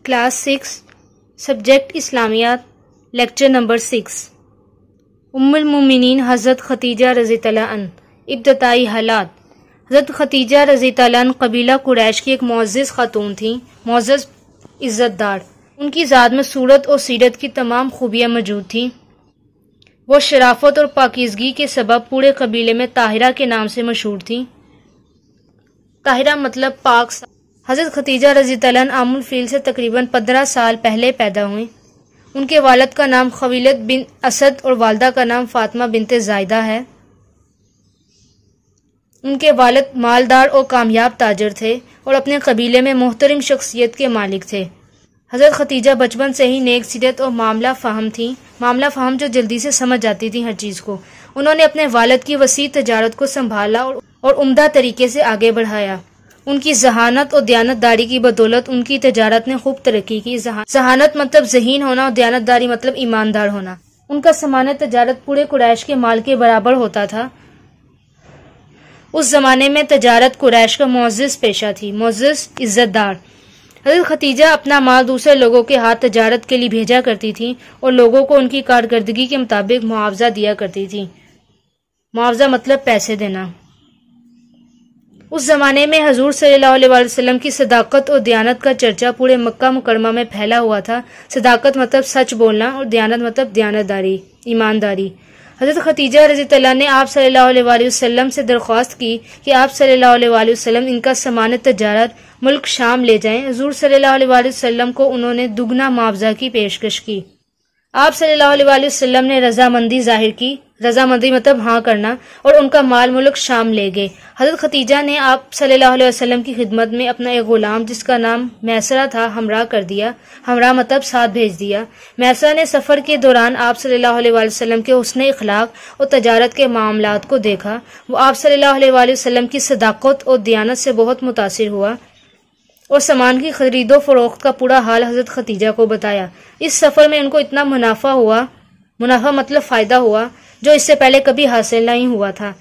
Class 6 subject اسلامیات lecture number 6 ام المومنین حضرت خدیجہ رضی اللہ عنہ ابتدائی حالات۔ حضرت خدیجہ رضی اللہ عنہ قبیلہ قریش کی ایک معزز خاتون تھیں، معزز عزت دار۔ ان کی ذات میں صورت اور سیرت کی تمام خوبیاں موجود تھیں۔ وہ شرافت اور پاکیزگی کے سبب پورے قبیلے میں طاہرہ کے نام سے مشہور تھیں۔ طاہرہ مطلب پاک۔ حضرت خدیجہ رضی اللہ عنہ عام الفیل سے تقریباً 15 سال پہلے پیدا ہوئیں۔ ان کے والد کا نام خویلد بن اسد اور والدہ کا نام فاطمہ بنت زائدہ ہے۔ ان کے والد مالدار اور کامیاب تاجر تھے اور اپنے قبیلے میں محترم شخصیت کے مالک تھے۔ حضرت خدیجہ بچپن سے ہی نیک سیرت اور معاملہ فہم تھیں، معاملہ فہم جو جلدی سے سمجھ جاتی تھیں ہر چیز کو۔ انہوں نے اپنے والد کی وسیع تجارت کو سنبھالا اور عمدہ طریقے سے آگے بڑھایا۔ ان کی ذہانت اور دیانت داری کی بدولت ان کی تجارت نے خوب ترقی کی۔ ذہانت مطلب ذہین ہونا اور دیانت داری مطلب ایماندار ہونا۔ ان کا سامان تجارت پورے قریش کے مال کے برابر ہوتا تھا۔ اس زمانے میں تجارت قریش کا معزز پیشہ تھی، معزز عزت دار۔ حضرت خدیجہ اپنا مال دوسرے لوگوں کے ہاتھ تجارت کے لیے بھیجا کرتی تھیں اور لوگوں کو ان کی کارکردگی کے مطابق معاوضہ دیا کرتی تھیں۔ معاوضہ مطلب پیسے دینا۔ اس زمانے میں حضور صلی اللہ علیہ وسلم کی صداقت اور دیانت کا چرچا پورے مکہ مکرمہ میں پھیلا ہوا تھا۔ صداقت مطلب سچ بولنا اور دیانت مطلب دیانت داری، ایمانداری۔ حضرت خدیجہ رضی اللہ عنہ نے آپ صلی اللہ علیہ وسلم سے درخواست کی کہ آپ صلی اللہ علیہ وسلم ان کا سامان تجارت ملک شام لے جائیں۔ حضور صلی اللہ علیہ وسلم کو انہوں نے دگنا معاوضہ کی پیشکش کی۔ آپ صلی اللہ علیہ وسلم نے رضامندی ظاہر کی، رضامندی مطلب ہاں کرنا، اور ان کا مال ملک شام لے گئے۔ حضرت خدیجہ نے آپ صلی اللہ علیہ وسلم کی خدمت میں اپنا ایک غلام جس کا نام میسرہ تھا ہمراہ کر دیا۔ ہمراہ مطلب ساتھ بھیج دیا۔ میسرہ نے سفر کے دوران آپ صلی اللہ علیہ وسلم کے حسن اخلاق اور تجارت کے معاملات کو دیکھا۔ وہ آپ صلی اللہ علیہ وسلم کی صداقت اور دیانت سے بہت متاثر ہوا اور سامان کی خرید و فروخت کا پورا حال حضرت خدیجہ کو بتایا۔ اس سفر میں ان کو اتنا منافع ہوا، منافع مطلب فائدہ ہوا، جو اس سے پہلے کبھی حاصل نہیں ہوا تھا۔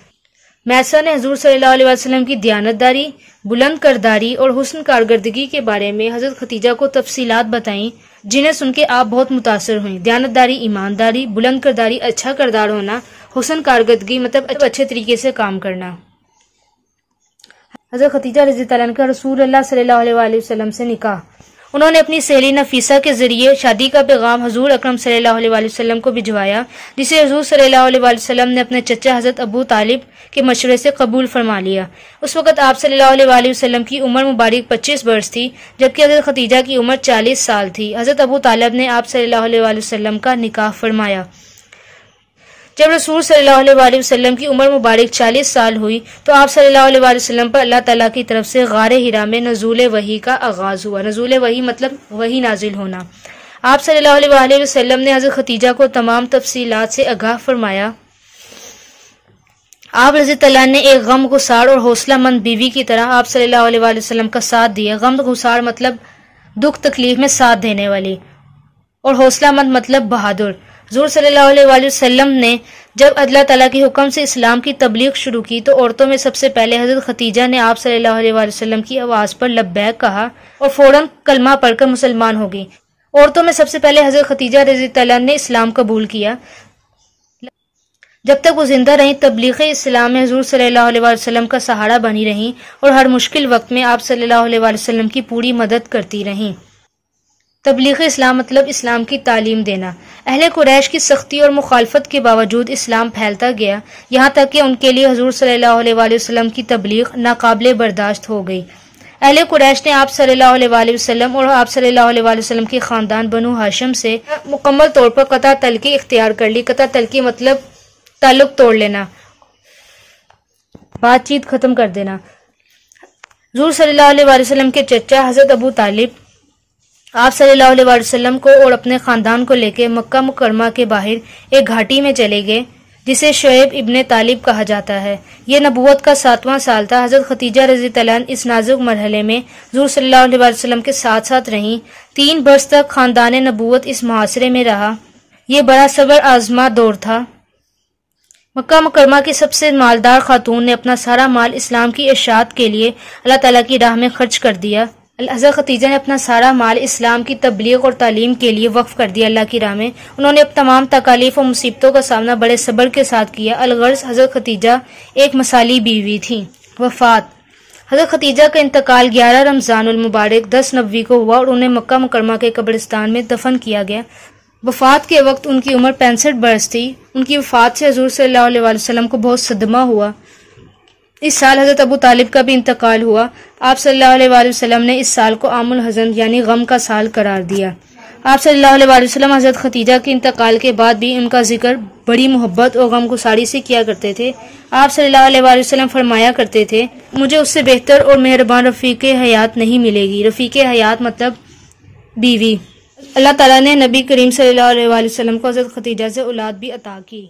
میسرہ نے حضور صلی اللہ علیہ وسلم کی دیانت داری، بلند کرداری اور حسن کارکردگی کے بارے میں حضرت خدیجہ کو تفصیلات بتائیں، جنہیں سن کے آپ بہت متاثر ہوئیں۔ دیانت داری، ایمانداری، بلند کرداری، اچھا کردار ہونا، حسن کارکردگی مطلب اچھے طریقے سے کام کرنا۔ حضرت خدیجہ رضی اللہ عنہ کا رسول اللہ صلی اللہ علیہ وسلم سے نکاح۔ انہوں نے اپنی سہیلی نفیسہ کے ذریعے شادی کا پیغام حضور اکرم صلی اللہ علیہ وسلم کو بھجوایا، جسے حضور صلی اللہ علیہ وسلم نے اپنے چچا حضرت ابو طالب کے مشورے سے قبول فرما لیا۔ اس وقت آپ صلی اللہ علیہ وسلم کی عمر مبارک 25 برس تھی، جبکہ حضرت خدیجہ کی عمر 40 سال تھی۔ حضرت ابو طالب نے آپ صلی اللہ علیہ وسلم کا نکاح فرمایا۔ جب رسول صلی اللہ علیہ وسلم کی عمر مبارک 40 سال ہوئی تو آپ صلی اللہ علیہ وسلم پر اللہ تعالیٰ کی طرف سے غار ہرا میں نزول وحی کا آغاز ہوا۔ نزول وحی مطلب وحی نازل ہونا۔ آپ صلی اللہ علیہ وسلم نے حضرت خدیجہ کو تمام تفصیلات سے آگاہ فرمایا۔ آپ رضی اللہ عنہ نے ایک غم گسار اور حوصلہ مند بیوی کی طرح آپ صلی اللہ علیہ وسلم کا ساتھ دیا۔ غم گسار مطلب دکھ تکلیف میں ساتھ دینے والی، اور حوصلہ مند مطلب بہادر۔ حضور صلی اللہ علیہ وسلم نے جب اللہ تعالیٰ کے حکم سے اسلام کی تبلیغ شروع کی تو عورتوں میں سب سے پہلے حضرت خدیجہ نے آپ صلی اللہ علیہ وسلم کی آواز پر لبیک کہا اور فوراً کلمہ پڑھ کر مسلمان ہو گئی۔ عورتوں میں سب سے پہلے حضرت خدیجہ رضی اللہ عنہ نے اسلام قبول کیا۔ جب تک وہ زندہ رہیں تبلیغ اسلام میں حضور صلی اللہ علیہ وسلم کا سہارا بنی رہیں اور ہر مشکل وقت میں آپ صلی اللہ علیہ وسلم کی پوری مدد کرتی رہیں۔ تبلیغ اسلام مطلب اسلام کی تعلیم دینا۔ اہل قریش کی سختی اور مخالفت کے باوجود اسلام پھیلتا گیا، یہاں تک کہ ان کے لیے حضور صلی اللہ علیہ وسلم کی تبلیغ ناقابل برداشت ہو گئی۔ اہل قریش نے آپ صلی اللہ علیہ وسلم اور آپ صلی اللہ علیہ وسلم کے خاندان بنو ہاشم سے مکمل طور پر قطع تلقی اختیار کر لی۔ قطع تلقی مطلب تعلق توڑ لینا، بات چیت ختم کر دینا۔ حضور صلی اللہ علیہ وسلم کے چچا حضرت ابو طالب آپ صلی اللہ علیہ وسلم کو اور اپنے خاندان کو لے کے مکہ مکرمہ کے باہر ایک گھاٹی میں چلے گئے جسے شعیب ابن طالب کہا جاتا ہے۔ یہ نبوت کا 7واں سال تھا۔ حضرت خدیجہ رضی اللہ عنہ اس نازک مرحلے میں حضور صلی اللہ علیہ وسلم کے ساتھ ساتھ رہیں۔ 3 برس تک خاندان نبوت اس محاصرے میں رہا۔ یہ بڑا صبر آزما دور تھا۔ مکہ مکرمہ کی سب سے مالدار خاتون نے اپنا سارا مال اسلام کی اشاعت کے لیے اللہ تعالیٰ کی راہ میں خرچ کر دیا۔ حضرت خدیجہ نے اپنا سارا مال اسلام کی تبلیغ اور تعلیم کے لیے وقف کر دیا اللہ کی راہ میں۔ انہوں نے اب تمام تکالیف و مصیبتوں کا سامنا بڑے صبر کے ساتھ کیا۔ الغرض حضرت خدیجہ ایک مثالی بیوی تھیں۔ وفات: حضرت خدیجہ کا انتقال 11 رمضان المبارک 10 نبوی کو ہوا اور انہیں مکہ مکرمہ کے قبرستان میں دفن کیا گیا۔ وفات کے وقت ان کی عمر 65 برس تھی۔ ان کی وفات سے حضور صلی اللہ علیہ وسلم کو بہت صدمہ ہوا۔ اس سال حضرت ابو طالب کا بھی انتقال ہوا۔ آپ صلی اللہ علیہ وسلم نے اس سال کو عام الحزن یعنی غم کا سال قرار دیا۔ آپ صلی اللہ علیہ وسلم حضرت خدیجہ کے انتقال کے بعد بھی ان کا ذکر بڑی محبت اور غم گساری سے کیا کرتے تھے۔ آپ صلی اللہ علیہ وسلم فرمایا کرتے تھے، مجھے اس سے بہتر اور مہربان رفیق حیات نہیں ملے گی۔ رفیق حیات مطلب بیوی۔ اللہ تعالیٰ نے نبی کریم صلی اللہ علیہ وسلم کو حضرت خدیجہ سے اولاد بھی عطا کی۔